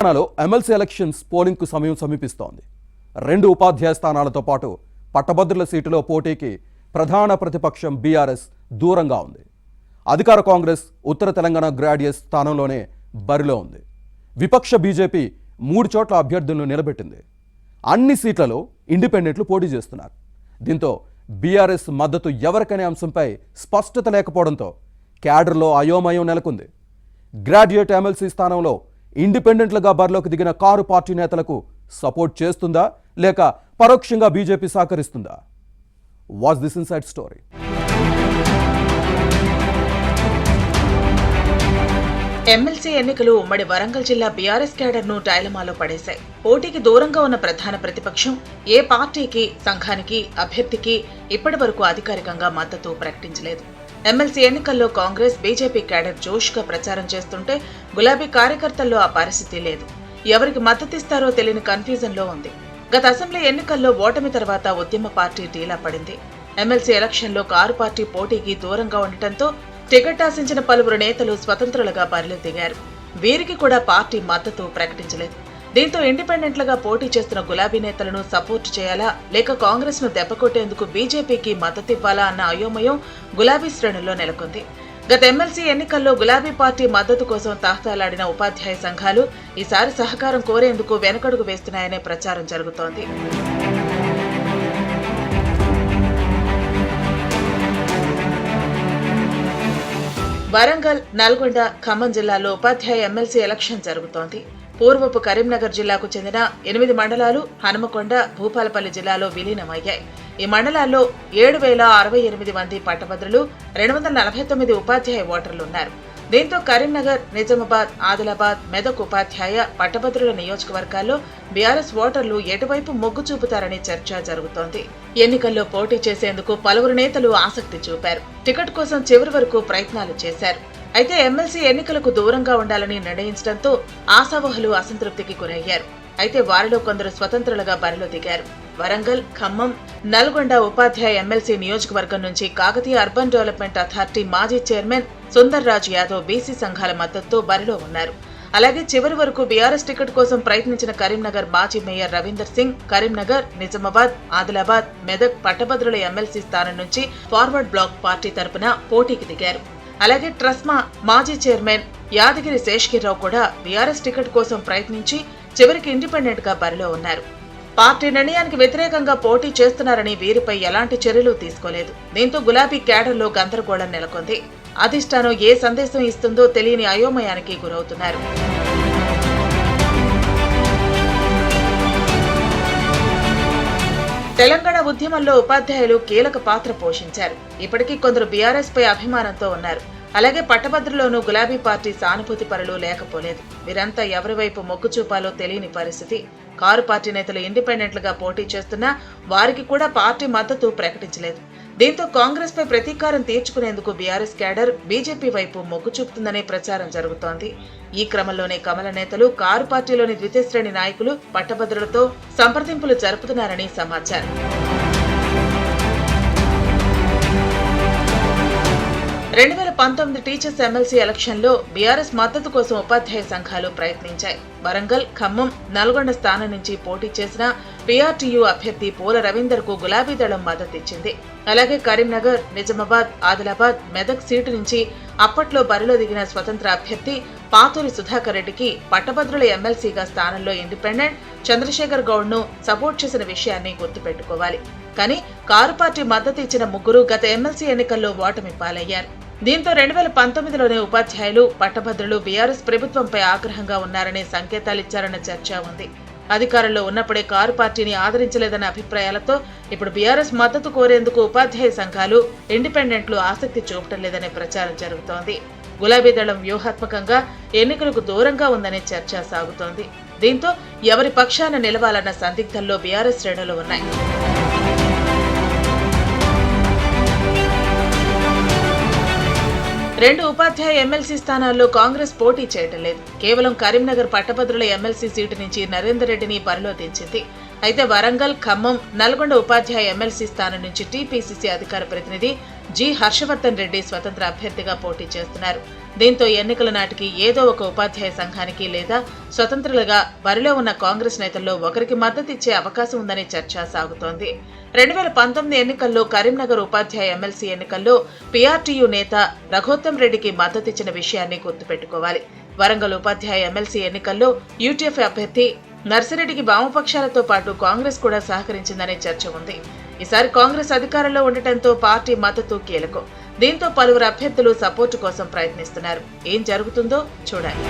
తెలంగాణలో MLC elections పోలింగ్కు సమయం సమీపిస్తోంది. 2 ఉపాధ్యాయ స్థానాలతో పాటు పట్టభద్రుల సీటులో పోటీకి ప్రధాన ప్రతిపక్షం బీఆర్ఎస్ దూరంగా ఉంది. అధికార కాంగ్రెస్ ఉత్తర తెలంగాణ గ్రాడ్యుయేట్స్ స్థానంలోనే బరిలో ఉంది. విపక్ష బీజేపీ 3 చోట్ల అభ్యర్థులను నిలబెట్టింది. అన్ని సీట్లలో ఇండిపెండెంట్లు పోటీ చేస్తున్నారు. దీంతో బీఆర్ఎస్ మద్దతు ఎవరికనే అంశంపై స్పష్టత లేకపోవడంతో క్యాడర్లో అయోమయం నెలకొంది. గ్రాడ్యుయేట్ ఎమ్మెల్సీ స్థానంలో ఇండిపెండెంట్లుగా బరిలోకి దిగిన కారు పార్టీ నేతలకు సపోర్ట్ చేస్తుందా లేక పరోక్షంగా బీజేపీ సహకరిస్తుందా? Watch this inside story. MLC ఎన్నికలు ఉమ్మడి వరంగల్ జిల్లా బీఆర్ఎస్ క్యాడర్ను డైలమాలో పడేశాయి. పోటీకి దూరంగా ఉన్న ప్రధాన ప్రతిపక్షం ఏ పార్టీకి, సంఘానికి, అభ్యర్థికి ఇప్పటి వరకు అధికారికంగా మద్దతు ప్రకటించలేదు. ఎమ్మెల్సీ ఎన్నికల్లో కాంగ్రెస్, బీజేపీ క్యాడర్ జోష్గా ప్రచారం చేస్తుంటే గులాబీ కార్యకర్తల్లో ఆ పరిస్థితి లేదు. ఎవరికి మద్దతిస్తారో తెలియని కన్ఫ్యూజన్లో ఉంది. గత అసెంబ్లీ ఎన్నికల్లో ఓటమి తర్వాత ఉద్యమ పార్టీ ఢీలా పడింది. ఎమ్మెల్సీ ఎలక్షన్లో కారు పార్టీ పోటీకి దూరంగా ఉండటంతో టికెట్ ఆశించిన పలువురు నేతలు స్వతంత్రులుగా బరిలో దిగారు. వీరికి కూడా పార్టీ మద్దతు ప్రకటించలేదు. దీంతో ఇండిపెండెంట్లుగా పోటీ చేస్తున్న గులాబీ నేతలను సపోర్ట్ చేయాలా లేక కాంగ్రెస్ ను దెబ్బకొట్టేందుకు బీజేపీకి మద్దతు ఇవ్వాలా అన్న అయోమయం గులాబీ శ్రేణుల్లో నెలకొంది. గత ఎమ్మెల్సీ ఎన్నికల్లో గులాబీ పార్టీ మద్దతు కోసం తాహతాలాడిన ఉపాధ్యాయ సంఘాలు ఈసారి సహకారం కోరేందుకు వెనకడుగు వేస్తున్నాయనే ప్రచారం జరుగుతోంది. వరంగల్, నల్గొండ, ఖమ్మం జిల్లాల్లో ఉపాధ్యాయ ఎమ్మెల్సీ ఎలక్షన్ జరుగుతోంది. పూర్వపు కరీంనగర్ జిల్లాకు చెందిన 8 మండలాలు హనుమకొండ, భూపాలపల్లి జిల్లాలో విలీనమయ్యాయి. ఈ మండలాల్లో 7,068 మంది పట్టభద్రులు, 249 ఉపాధ్యాయ ఓటర్లున్నారు. దీంతో కరీంనగర్, నిజామాబాద్, ఆదిలాబాద్, మెదక్ ఉపాధ్యాయ, పట్టభద్రుల నియోజకవర్గాల్లో బీఆర్ఎస్ ఓటర్లు ఎటువైపు మొగ్గు చూపుతారని చర్చ జరుగుతోంది. ఎన్నికల్లో పోటీ చేసేందుకు పలువురు నేతలు ఆసక్తి చూపారు. టికెట్ కోసం చివరి వరకు ప్రయత్నాలు చేశారు. అయితే ఎమ్మెల్సీ ఎన్నికలకు దూరంగా ఉండాలని నిర్ణయించడంతో ఆశావహులు అసంతృప్తికి గురయ్యారు. అయితే వారిలో కొందరు స్వతంత్రులుగా బరిలో దిగారు. వరంగల్, ఖమ్మం, నల్గొండ ఉపాధ్యాయ ఎమ్మెల్సీ నియోజకవర్గం నుంచి కాకతీయ అర్బన్ డెవలప్మెంట్ అథారిటీ మాజీ చైర్మన్ సుందర్ రాజ్ యాదవ్ బీసీ సంఘాల మద్దతుతో బరిలో ఉన్నారు. అలాగే చివరి వరకు బీఆర్ఎస్ టికెట్ కోసం ప్రయత్నించిన కరీంనగర్ మాజీ మేయర్ రవీందర్ సింగ్ కరీంనగర్, నిజామాబాద్, ఆదిలాబాద్, మెదక్ పట్టభద్రుల ఎమ్మెల్సీ స్థానం నుంచి ఫార్వర్డ్ బ్లాక్ పార్టీ తరపున పోటీకి దిగారు. అలాగే ట్రస్మా మాజీ చైర్మన్ యాదగిరి శేషగిరిరావు కూడా బీఆర్ఎస్ టికెట్ కోసం ప్రయత్నించి చివరికి ఇండిపెండెంట్ గా బరిలో ఉన్నారు. పార్టీ నిర్ణయానికి వ్యతిరేకంగా పోటీ చేస్తున్నారని వీరిపై ఎలాంటి చర్యలు తీసుకోలేదు. దీంతో గులాబీ క్యాడర్లో గందరగోళం నెలకొంది. అధిష్టానం ఏ సందేశం ఇస్తుందో తెలియని అయోమయానికి గురవుతున్నారు. తెలంగాణ ఉద్యమంలో ఉపాధ్యాయులు కీలక పాత్ర పోషించారు. ఇప్పటికీ కొందరు బీఆర్ఎస్ పై అభిమానంతో ఉన్నారు. అలాగే పట్టభద్రులోనూ గులాబీ పార్టీ సానుభూతి పరులు లేకపోలేదు. వీరంతా ఎవరి వైపు మొగ్గు చూపాలో తెలియని పరిస్థితి. కారు పార్టీ నేతలు ఇండిపెండెంట్లుగా పోటీ చేస్తున్నా వారికి కూడా పార్టీ మద్దతు ప్రకటించలేదు. దీంతో కాంగ్రెస్ పై ప్రతీకారం తీర్చుకునేందుకు బీఆర్ఎస్ క్యాడర్ బీజేపీ వైపు మొగ్గు చూపుతుందనే ప్రచారం జరుగుతోంది. ఈ క్రమంలోనే కమల నేతలు కారు పార్టీలోని ద్వితీయ శ్రేణి నాయకులు పట్టభద్రులతో సంప్రదింపులు జరుపుతున్నారని సమాచారం. 2019 టీచర్స్ ఎమ్మెల్సీ ఎలక్షన్లో బీఆర్ఎస్ మద్దతు కోసం ఉపాధ్యాయ సంఘాలు ప్రయత్నించాయి. వరంగల్, ఖమ్మం, నల్గొండ స్థానం నుంచి పోటీ చేసిన పీఆర్టీయూ అభ్యర్థి పూల రవీందర్ కు గులాబీ దళం మద్దతిచ్చింది. అలాగే కరీంనగర్, నిజామాబాద్, ఆదిలాబాద్, మెదక్ సీటు నుంచి అప్పట్లో బరిలో దిగిన స్వతంత్ర అభ్యర్థి పాతూరి సుధాకర్ రెడ్డికి పట్టభద్రుల ఎమ్మెల్సీగా స్థానంలో ఇండిపెండెంట్ చంద్రశేఖర్ గౌడ్ ను సపోర్ట్ చేసిన విషయాన్ని గుర్తుపెట్టుకోవాలి. కానీ కారు పార్టీ మద్దతు ఇచ్చిన ముగ్గురు గత ఎమ్మెల్సీ ఎన్నికల్లో ఓటమి పాలయ్యారు. దీంతో 2019లోనే ఉపాధ్యాయులు, పట్టభద్రులు బీఆర్ఎస్ ప్రభుత్వంపై ఆగ్రహంగా ఉన్నారనే సంకేతాలిచ్చారన్న చర్చ ఉంది. అధికారంలో ఉన్నప్పుడే కారు పార్టీని ఆదరించలేదన్న అభిప్రాయాలతో ఇప్పుడు బీఆర్ఎస్ మద్దతు కోరేందుకు ఉపాధ్యాయ సంఘాలు, ఇండిపెండెంట్లు ఆసక్తి చూపటం లేదనే ప్రచారం జరుగుతోంది. గులాబీ దళం వ్యూహాత్మకంగా ఎన్నికలకు దూరంగా ఉందనే చర్చ సాగుతోంది. దీంతో ఎవరి పక్షాన నిలవాలన్న సందిగ్ధంలో బీఆర్ఎస్ శ్రేణులు ఉన్నాయి. రెండు ఉపాధ్యాయ ఎమ్మెల్సీ స్థానాల్లో కాంగ్రెస్ పోటీ చేయటం లేదు. కేవలం కరీంనగర్ పట్టభద్రుల ఎమ్మెల్సీ సీటు నుంచి నరేందర్ రెడ్డిని బరిలో దించింది. అయితే వరంగల్, ఖమ్మం, నల్గొండ ఉపాధ్యాయ ఎమ్మెల్సీ స్థానం నుంచి టీపీసీసీ అధికార ప్రతినిధి జి హర్షవర్ధన్ రెడ్డి స్వతంత్ర అభ్యర్థిగా పోటీ చేస్తున్నారు. దీంతో ఎన్నికల నాటికి ఏదో ఒక ఉపాధ్యాయ సంఘానికి లేదా స్వతంత్రులుగా బరిలో ఉన్న కాంగ్రెస్ నేతల్లో ఒకరికి మద్దతిచ్చే అవకాశం ఉందనే చర్చ సాగుతోంది. 2019 ఎన్నికల్లో కరీంనగర్ ఉపాధ్యాయ ఎమ్మెల్సీ ఎన్నికల్లో పీఆర్టీయూ నేత రఘోత్తమ్ రెడ్డికి మద్దతిచ్చిన విషయాన్ని గుర్తుపెట్టుకోవాలి. వరంగల్ ఉపాధ్యాయ ఎమ్మెల్సీ ఎన్నికల్లో యూటీఎఫ్ అభ్యర్థి నర్సిరెడ్డికి వామపక్షాలతో పాటు కాంగ్రెస్ కూడా సహకరించిందనే చర్చ ఉంది. ఈసారి కాంగ్రెస్ అధికారంలో ఉండటంతో పార్టీ మద్దతు కీలకం. దీంతో పలువురు అభ్యర్థులు సపోర్టు కోసం ప్రయత్నిస్తున్నారు. ఏం జరుగుతుందో చూడాలి.